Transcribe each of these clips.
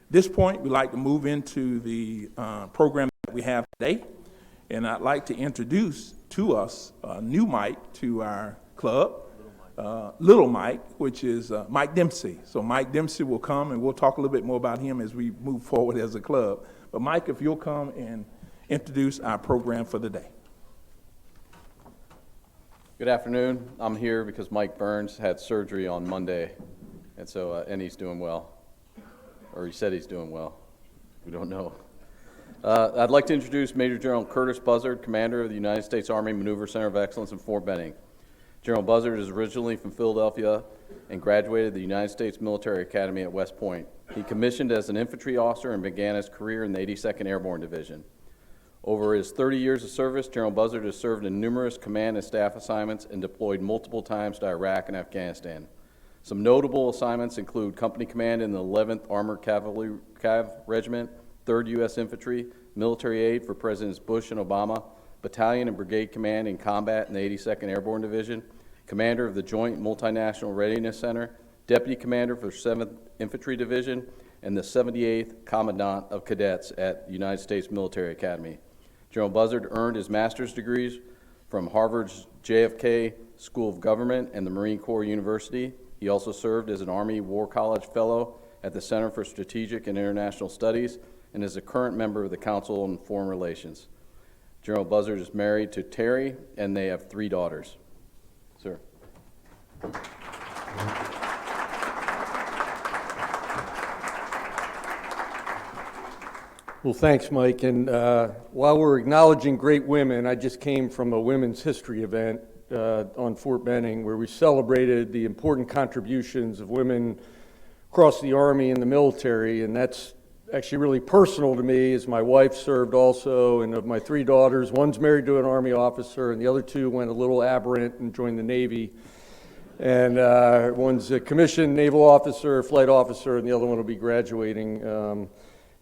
this point, we'd like to move into the program that we have today, and I'd like to introduce to us a new Mike to our club, Little Mike, which is Mike Dempsey. So Mike Dempsey will come, and we'll talk a little bit more about him as we move forward as a club. But Mike, if you'll come and introduce our program for the day. Good afternoon. I'm here because Mike Burns had surgery on Monday, and so and he's doing well, or he said he's doing well. We don't know. I'd like to introduce Major General Curtis Buzzard, Commander of the United States Army Maneuver Center of Excellence in Fort Benning. General Buzzard is originally from Philadelphia and graduated the United States Military Academy at West Point. He commissioned as an infantry officer and began his career in the 82nd Airborne Division. Over his 30 years of service, General Buzzard has served in numerous command and staff assignments and deployed multiple times to Iraq and Afghanistan. Some notable assignments include company command in the 11th Armored Cavalry Regiment, 3rd U.S. Infantry, military aid for Presidents Bush and Obama, battalion and brigade command in combat in the 82nd Airborne Division, commander of the Joint Multinational Readiness Center, deputy commander for 7th Infantry Division, and the 78th Commandant of Cadets at United States Military Academy. General Buzzard earned his master's degrees from Harvard's JFK School of Government and the Marine Corps University. He also served as an Army War College Fellow at the Center for Strategic and International Studies and is a current member of the Council on Foreign Relations. General Buzzard is married to Terry, and they have 3 daughters. Sir. Well, thanks, Mike. And while we're acknowledging great women, I just came from a women's history event on Fort Benning where we celebrated the important contributions of women across the Army and the military, and that's actually really personal to me as my wife served also, and of my 3 daughters, one's married to an Army officer, and the other 2 went a little aberrant and joined the Navy. And one's a commissioned naval officer, flight officer, and the other one will be graduating.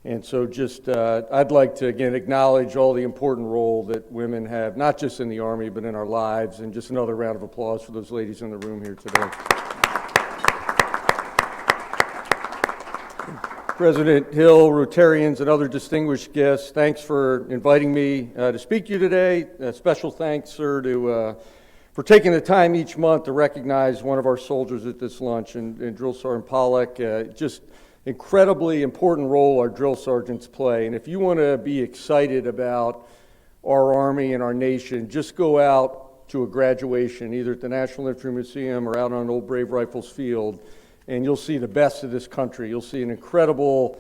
And so just, I'd like to, again, acknowledge all the important role that women have, not just in the Army, but in our lives. And just another round of applause for those ladies in the room here today. President Hill, Rotarians, and other distinguished guests, thanks for inviting me to speak to you today. Special thanks, sir, for taking the time each month to recognize one of our soldiers at this lunch, and Drill Sergeant Pollack. Just incredibly important role our drill sergeants play. And if you want to be excited about our Army and our nation, just go out to a graduation, either at the National Infantry Museum or out on Old Brave Rifles Field, and you'll see the best of this country. You'll see an incredible,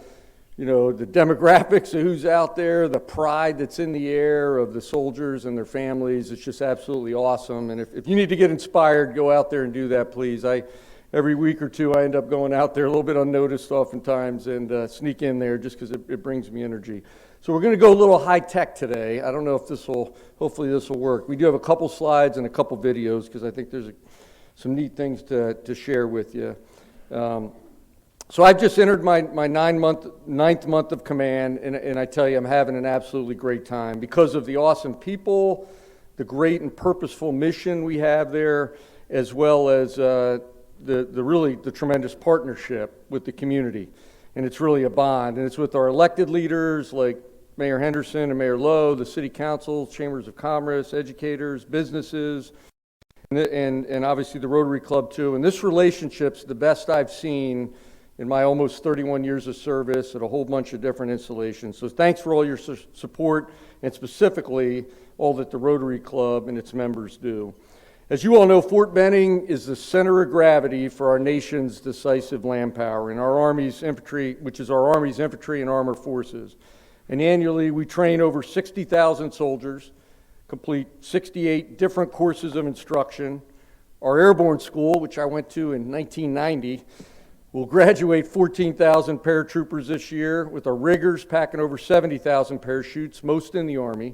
the demographics of who's out there, the pride that's in the air of the soldiers and their families. It's just absolutely awesome. And if you need to get inspired, go out there and do that, please. Every week or 2, I end up going out there a little bit unnoticed oftentimes and sneak in there just because it brings me energy. So we're going to go a little high-tech today. I don't know if hopefully this will work. We do have a couple slides and a couple videos because I think there's some neat things to share with you. So I've just entered my ninth month of command, and I tell you, I'm having an absolutely great time because of the awesome people, the great and purposeful mission we have there, as well as the tremendous partnership with the community. And it's really a bond. And it's with our elected leaders like Mayor Henderson and Mayor Lowe, the city councils, chambers of commerce, educators, businesses, and obviously the Rotary Club too. And this relationship's the best I've seen in my almost 31 years of service at a whole bunch of different installations. So thanks for all your support, and specifically all that the Rotary Club and its members do. As you all know, Fort Benning is the center of gravity for our nation's decisive land power and our Army's infantry, which is our Army's infantry and armored forces. And annually, we train over 60,000 soldiers, complete 68 different courses of instruction. Our airborne school, which I went to in 1990, will graduate 14,000 paratroopers this year, with our riggers packing over 70,000 parachutes, most in the Army.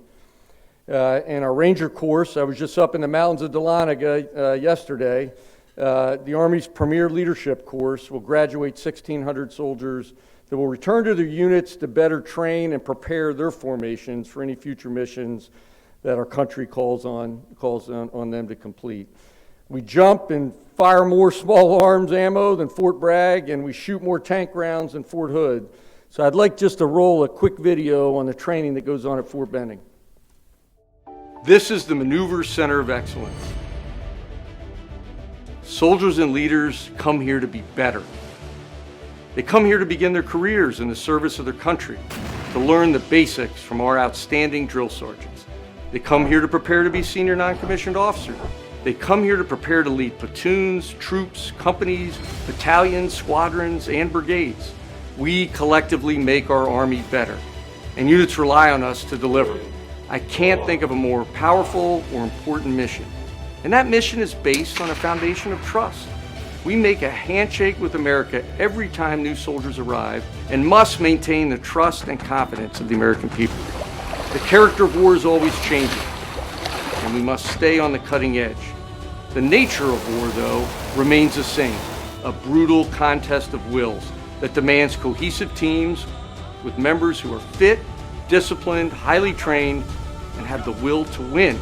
And our Ranger course, I was just up in the mountains of Dahlonega yesterday. The Army's premier leadership course will graduate 1,600 soldiers that will return to their units to better train and prepare their formations for any future missions that our country calls on them to complete. We jump and fire more small arms ammo than Fort Bragg, and we shoot more tank rounds than Fort Hood. So I'd like just to roll a quick video on the training that goes on at Fort Benning. This is the Maneuver Center of Excellence. Soldiers and leaders come here to be better. They come here to begin their careers in the service of their country, to learn the basics from our outstanding drill sergeants. They come here to prepare to be senior non-commissioned officers. They come here to prepare to lead platoons, troops, companies, battalions, squadrons, and brigades. We collectively make our Army better, and units rely on us to deliver. I can't think of a more powerful or important mission. And that mission is based on a foundation of trust. We make a handshake with America every time new soldiers arrive and must maintain the trust and confidence of the American people. The character of war is always changing, and we must stay on the cutting edge. The nature of war, though, remains the same, a brutal contest of wills that demands cohesive teams with members who are fit, disciplined, highly trained, and have the will to win.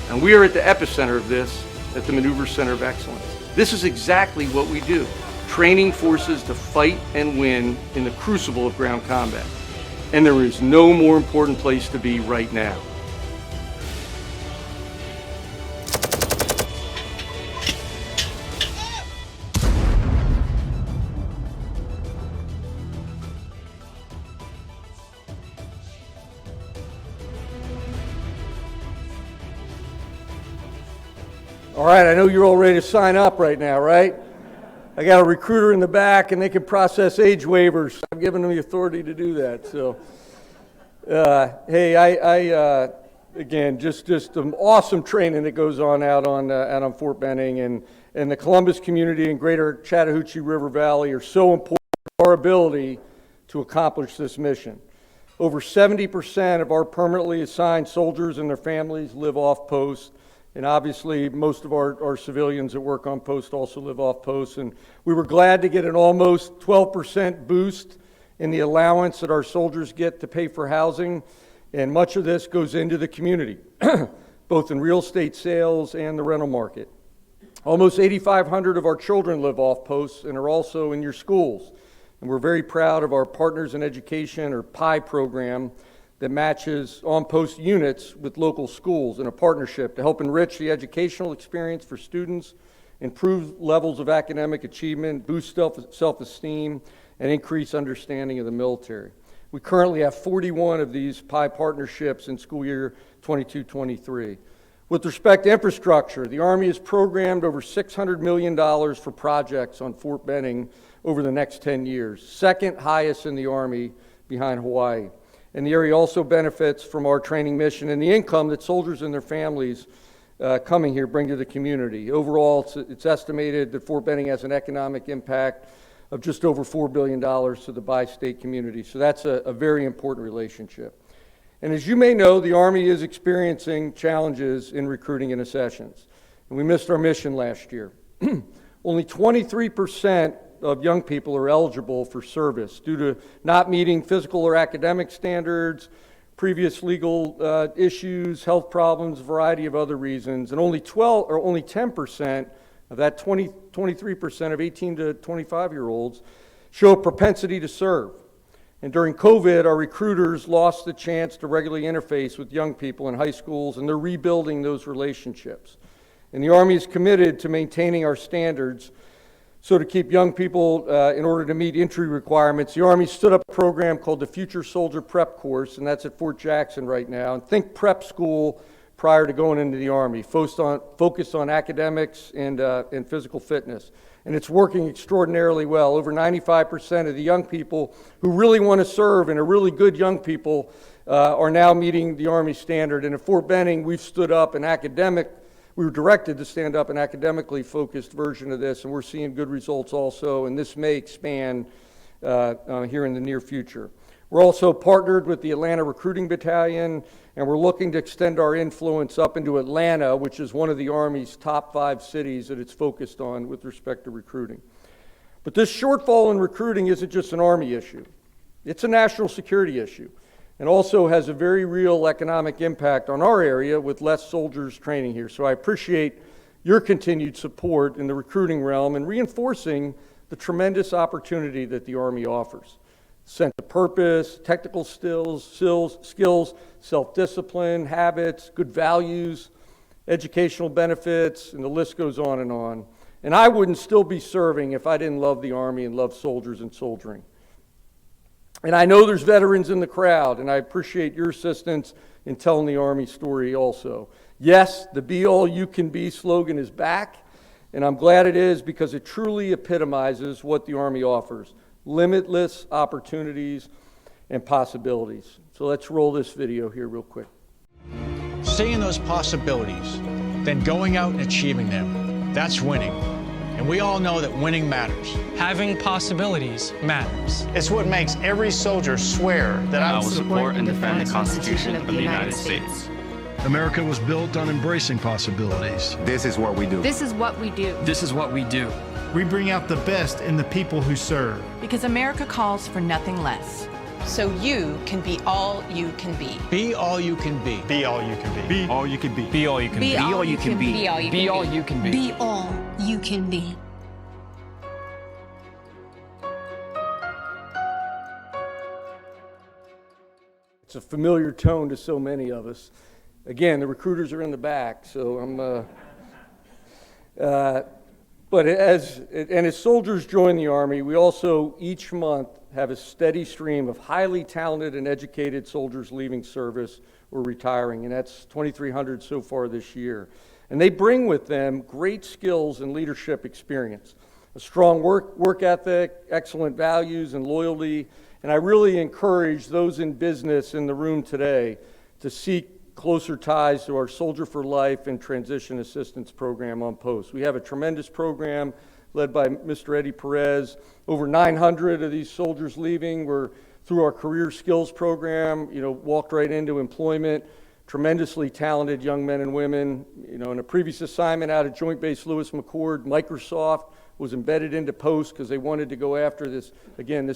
And we are at the epicenter of this at the Maneuver Center of Excellence. This is exactly what we do, training forces to fight and win in the crucible of ground combat. And there is no more important place to be right now. All right, I know you're all ready to sign up right now, right? I got a recruiter in the back, and they can process age waivers. I've given them the authority to do that. So, hey, again, just some awesome training that goes on out on Fort Benning, and the Columbus community and greater Chattahoochee River Valley are so important to our ability to accomplish this mission. Over 70% of our permanently assigned soldiers and their families live off post. And obviously, most of our civilians that work on post also live off post. And we were glad to get an almost 12% boost in the allowance that our soldiers get to pay for housing. And much of this goes into the community, both in real estate sales and the rental market. Almost 8,500 of our children live off post and are also in your schools. And we're very proud of our Partners in Education, or PI program, that matches on-post units with local schools in a partnership to help enrich the educational experience for students, improve levels of academic achievement, boost self-esteem, and increase understanding of the military. We currently have 41 of these PI partnerships in school year 22-23. With respect to infrastructure, the Army has programmed over $600 million for projects on Fort Benning over the next 10 years, second highest in the Army behind Hawaii. And the area also benefits from our training mission and the income that soldiers and their families coming here bring to the community. Overall, it's estimated that Fort Benning has an economic impact of just over $4 billion to the bi-state community. So that's a very important relationship. And as you may know, the Army is experiencing challenges in recruiting and accessions. And we missed our mission last year. Only 23% of young people are eligible for service due to not meeting physical or academic standards, previous legal issues, health problems, a variety of other reasons, and only 10% of that 23% of 18 to 25-year-olds show a propensity to serve. And during COVID, our recruiters lost the chance to regularly interface with young people in high schools, and they're rebuilding those relationships. And the Army is committed to maintaining our standards. So to keep young people, in order to meet entry requirements, the Army stood up a program called the Future Soldier Prep Course, and that's at Fort Jackson right now. And think prep school prior to going into the Army, focused on academics and physical fitness. And it's working extraordinarily well. Over 95% of the young people who really want to serve and are really good young people are now meeting the Army standard. And at Fort Benning, we've stood up we were directed to stand up an academically focused version of this, and we're seeing good results also, and this may expand here in the near future. We're also partnered with the Atlanta Recruiting Battalion, and we're looking to extend our influence up into Atlanta, which is one of the Army's top 5 cities that it's focused on with respect to recruiting. But this shortfall in recruiting isn't just an Army issue. It's a national security issue, and also has a very real economic impact on our area with less soldiers training here. So I appreciate your continued support in the recruiting realm and reinforcing the tremendous opportunity that the Army offers. sense of purpose, technical skills, self-discipline, habits, good values, educational benefits, and the list goes on. And I wouldn't still be serving if I didn't love the Army and love soldiers and soldiering. And I know there's veterans in the crowd, and I appreciate your assistance in telling the Army story also. Yes, the Be All You Can Be slogan is back, and I'm glad it is because it truly epitomizes what the Army offers: limitless opportunities and possibilities. So let's roll this video here real quick. Seeing those possibilities, then going out and achieving them, that's winning. And we all know that winning matters. Having possibilities matters. It's what makes every soldier swear that I will support and defend the Constitution of the United States. America was built on embracing possibilities. This is what we do. This is what we do. This is what we do. we bring out the best in the people who serve. Because America calls for nothing less. So you can be all you can be. Be all you can be. Be all you can be. Be all you can be. Be all you can be. Be all you can be. Be all you can be. Be all you can be. It's a familiar tone to so many of us. Again, the recruiters are in the back, so but as soldiers join the Army, we also each month have a steady stream of highly talented and educated soldiers leaving service or retiring, and that's 2,300 so far this year. And they bring with them great skills and leadership experience, a strong work ethic, excellent values and loyalty, and I really encourage those in business in the room today to seek closer ties to our Soldier for Life and Transition Assistance Program on post. We have a tremendous program led by Mr. Eddie Perez. Over 900 of these soldiers leaving were through our Career Skills Program, walked right into employment. Tremendously talented young men and women. In a previous assignment out at Joint Base Lewis McChord, Microsoft was embedded into post because they wanted to go after this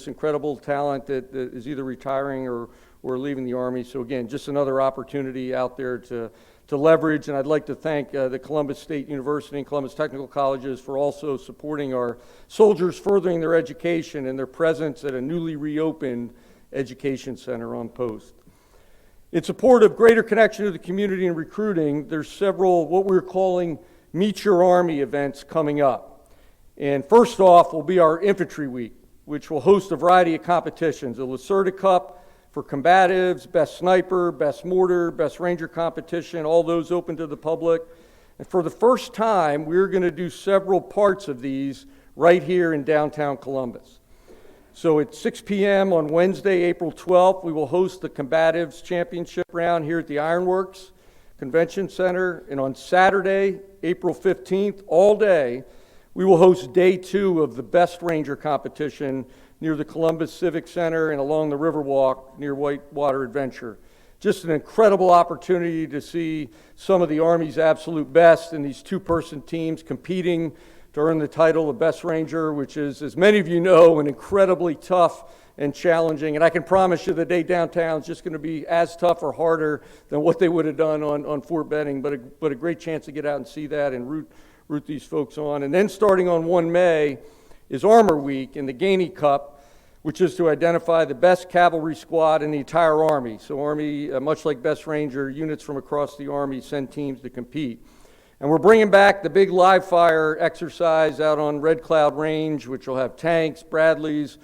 incredible talent that is either retiring or leaving the Army. So again, just another opportunity out there to leverage. And I'd like to thank the Columbus State University and Columbus Technical Colleges for also supporting our soldiers furthering their education and their presence at a newly reopened education center on post. In support of greater connection to the community and recruiting, there's several what we're calling Meet Your Army events coming up. And first off will be our Infantry Week, which will host a variety of competitions. The Lacerda Cup for combatives, best sniper, best mortar, best ranger competition, all those open to the public. And for the first time, we're going to do several parts of these right here in downtown Columbus. So at 6 p.m. on Wednesday, April 12th, we will host the Combatives Championship round here at the Ironworks Convention Center. And on Saturday, April 15th, all day, we will host day 2 of the Best Ranger competition near the Columbus Civic Center and along the Riverwalk near Whitewater Adventure. Just an incredible opportunity to see some of the Army's absolute best in these 2-person teams competing to earn the title of Best Ranger, which is, as many of you know, an incredibly tough and challenging. And I can promise you the day downtown is just going to be as tough or harder than what they would have done on Fort Benning, but a great chance to get out and see that and root these folks on. And then starting on 1 May is Armor Week and the Gainey Cup, which is to identify the best cavalry squad in the entire Army. So Army, much like Best Ranger, units from across the Army send teams to compete. And we're bringing back the big live fire exercise out on Red Cloud Range, which will have tanks, Bradleys,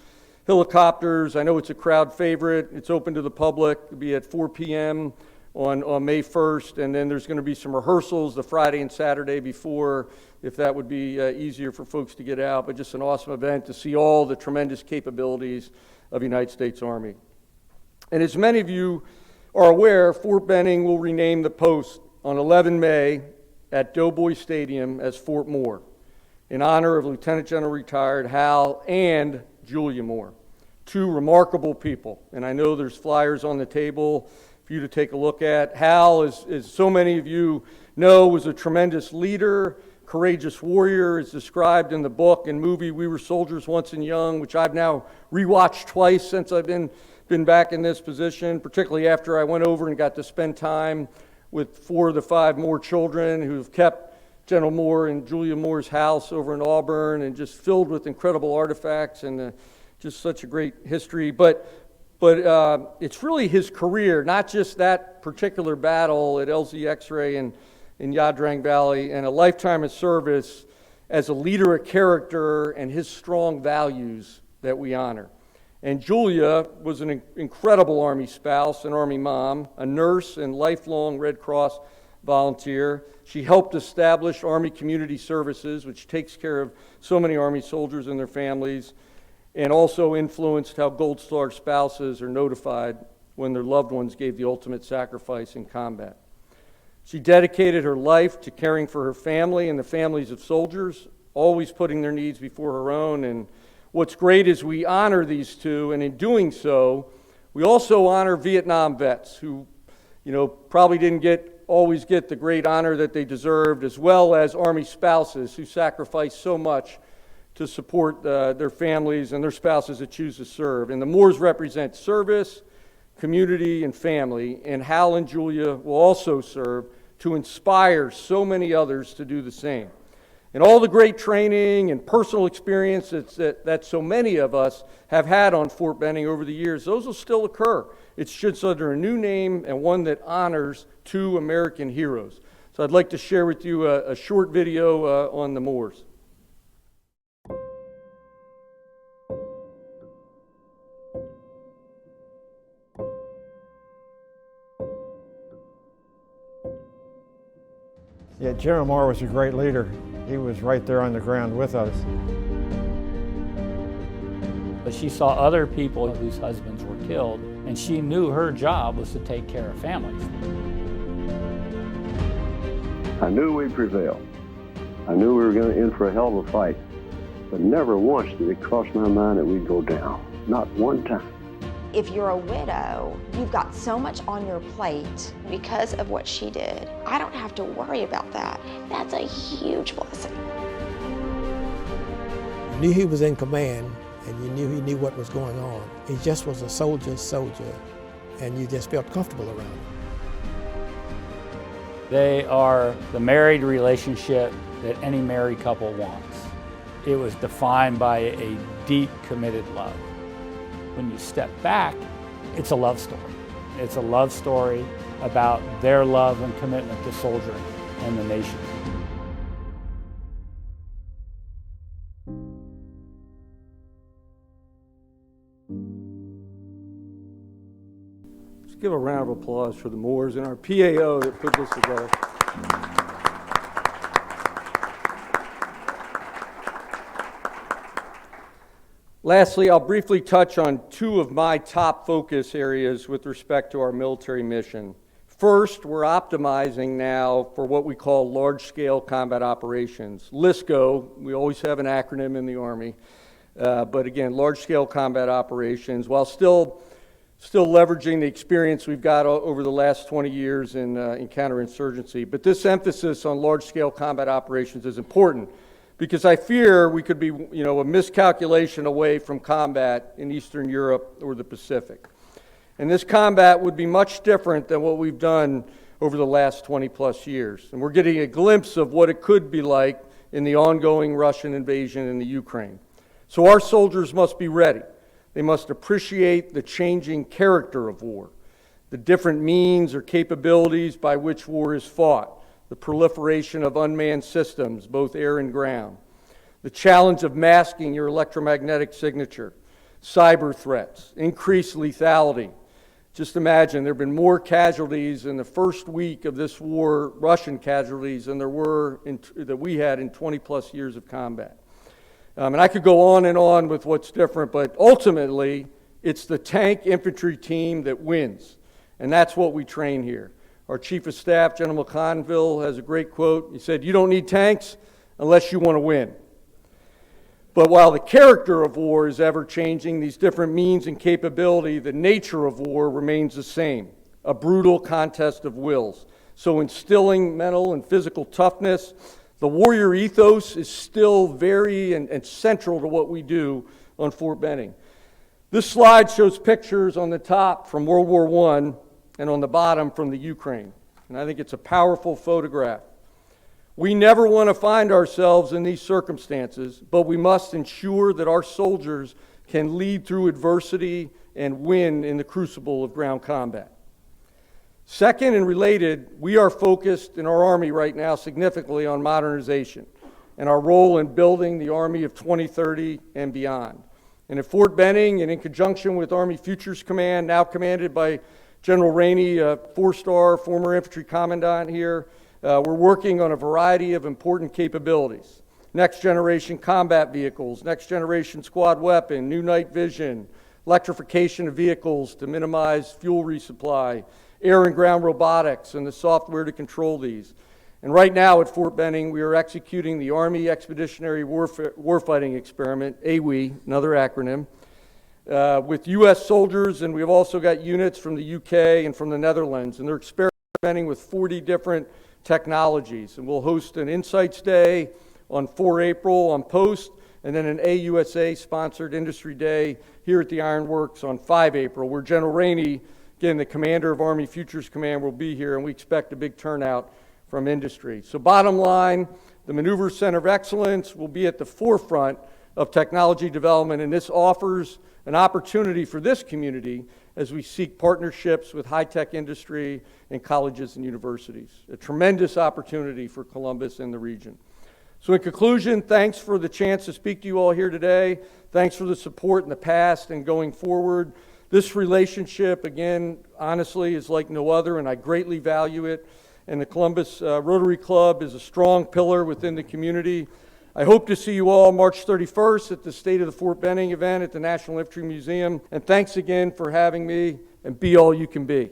helicopters. I know it's a crowd favorite. It's open to the public. It'll be at 4 p.m. on May 1st, and then there's going to be some rehearsals the Friday and Saturday before, if that would be easier for folks to get out, but just an awesome event to see all the tremendous capabilities of the United States Army. And as many of you are aware, Fort Benning will rename the post on 11 May at Doughboy Stadium as Fort Moore in honor of Lieutenant General Retired Hal and Julia Moore, 2 remarkable people. And I know there's flyers on the table for you to take a look at. Hal, as so many of you know, was a tremendous leader, courageous warrior, as described in the book and movie We Were Soldiers Once and Young, which I've now rewatched twice since I've been back in this position, particularly after I went over and got to spend time with 4 of the 5 Moore children who've kept General Moore and Julia Moore's house over in Auburn, and just filled with incredible artifacts and just such a great history. But it's really his career, not just that particular battle at LZ X-ray in Yadrang Valley, and a lifetime of service as a leader of character and his strong values that we honor. And Julia was an incredible Army spouse, an Army mom, a nurse and lifelong Red Cross volunteer. She helped establish Army Community Services, which takes care of so many Army soldiers and their families, and also influenced how Gold Star spouses are notified when their loved ones gave the ultimate sacrifice in combat. She dedicated her life to caring for her family and the families of soldiers, always putting their needs before her own. And what's great is we honor these two, and in doing so, we also honor Vietnam vets who, probably didn't always get the great honor that they deserved, as well as Army spouses who sacrificed so much to support their families and their spouses that choose to serve. And the Moors represent service, community, and family, and Hal and Julia will also serve to inspire so many others to do the same. And all the great training and personal experiences that so many of us have had on Fort Benning over the years, those will still occur. It's just under a new name and one that honors two American heroes. So I'd like to share with you a short video on the Moors. Yeah, General Moore was a great leader. He was right there on the ground with us. But she saw other people whose husbands were killed, and she knew her job was to take care of families. I knew we'd prevail. I knew we were going to in for a hell of a fight, but never once did it cross my mind that we'd go down. Not one time. If you're a widow, you've got so much on your plate because of what she did. I don't have to worry about that. That's a huge blessing. You knew he was in command, and you knew he knew what was going on. He just was a soldier's soldier, and you just felt comfortable around him. They are the married relationship that any married couple wants. It was defined by a deep, committed love. When you step back, it's a love story. It's a love story about their love and commitment to soldier and the nation. Let's give a round of applause for the Moors and our PAO that put this together. Lastly, I'll briefly touch on two of my top focus areas with respect to our military mission. First, we're optimizing now for what we call large-scale combat operations. LSCO, we always have an acronym in the Army, but again, large-scale combat operations, while still leveraging the experience we've got over the last 20 years in counterinsurgency. But this emphasis on large-scale combat operations is important, because I fear we could be, a miscalculation away from combat in Eastern Europe or the Pacific. And this combat would be much different than what we've done over the last 20 plus years. And we're getting a glimpse of what it could be like in the ongoing Russian invasion in the Ukraine. So our soldiers must be ready. They must appreciate the changing character of war, the different means or capabilities by which war is fought, the proliferation of unmanned systems, both air and ground, the challenge of masking your electromagnetic signature, cyber threats, increased lethality. Just imagine, there have been more casualties in the first week of this war, Russian casualties, than there were that we had in 20 plus years of combat. And I could go on and on with what's different, but ultimately, it's the tank infantry team that wins. And that's what we train here. Our Chief of Staff, General McConville, has a great quote. He said, "You don't need tanks unless you want to win." But while the character of war is ever changing, these different means and capability, the nature of war remains the same, a brutal contest of wills. So instilling mental and physical toughness, the warrior ethos is still very and central to what we do on Fort Benning. This slide shows pictures on the top from World War I and on the bottom from the Ukraine. And I think it's a powerful photograph. We never want to find ourselves in these circumstances, but we must ensure that our soldiers can lead through adversity and win in the crucible of ground combat. Second and related, we are focused in our Army right now significantly on modernization and our role in building the Army of 2030 and beyond. And at Fort Benning, and in conjunction with Army Futures Command, now commanded by General Rainey, a 4-star former infantry commandant here, we're working on a variety of important capabilities. Next generation combat vehicles, next generation squad weapon, new night vision, electrification of vehicles to minimize fuel resupply, air and ground robotics, and the software to control these. And right now at Fort Benning, we are executing the Army Expeditionary Warfighting Experiment, AWE, another acronym, with U.S. soldiers, and we've also got units from the UK and from the Netherlands, and they're experimenting with 40 different technologies. And we'll host an Insights Day on 4 April on Post, and then an AUSA-sponsored Industry Day here at the Iron Works on 5 April, where General Rainey, again, the commander of Army Futures Command, will be here, and we expect a big turnout from industry. So bottom line, the Maneuver Center of Excellence will be at the forefront of technology development, and this offers an opportunity for this community as we seek partnerships with high-tech industry and colleges and universities. A tremendous opportunity for Columbus and the region. So in conclusion, thanks for the chance to speak to you all here today. Thanks for the support in the past and going forward. This relationship, again, honestly, is like no other, and I greatly value it. And the Columbus Rotary Club is a strong pillar within the community. I hope to see you all March 31st at the State of the Fort Benning event at the National Infantry Museum. And thanks again for having me, and be all you can be.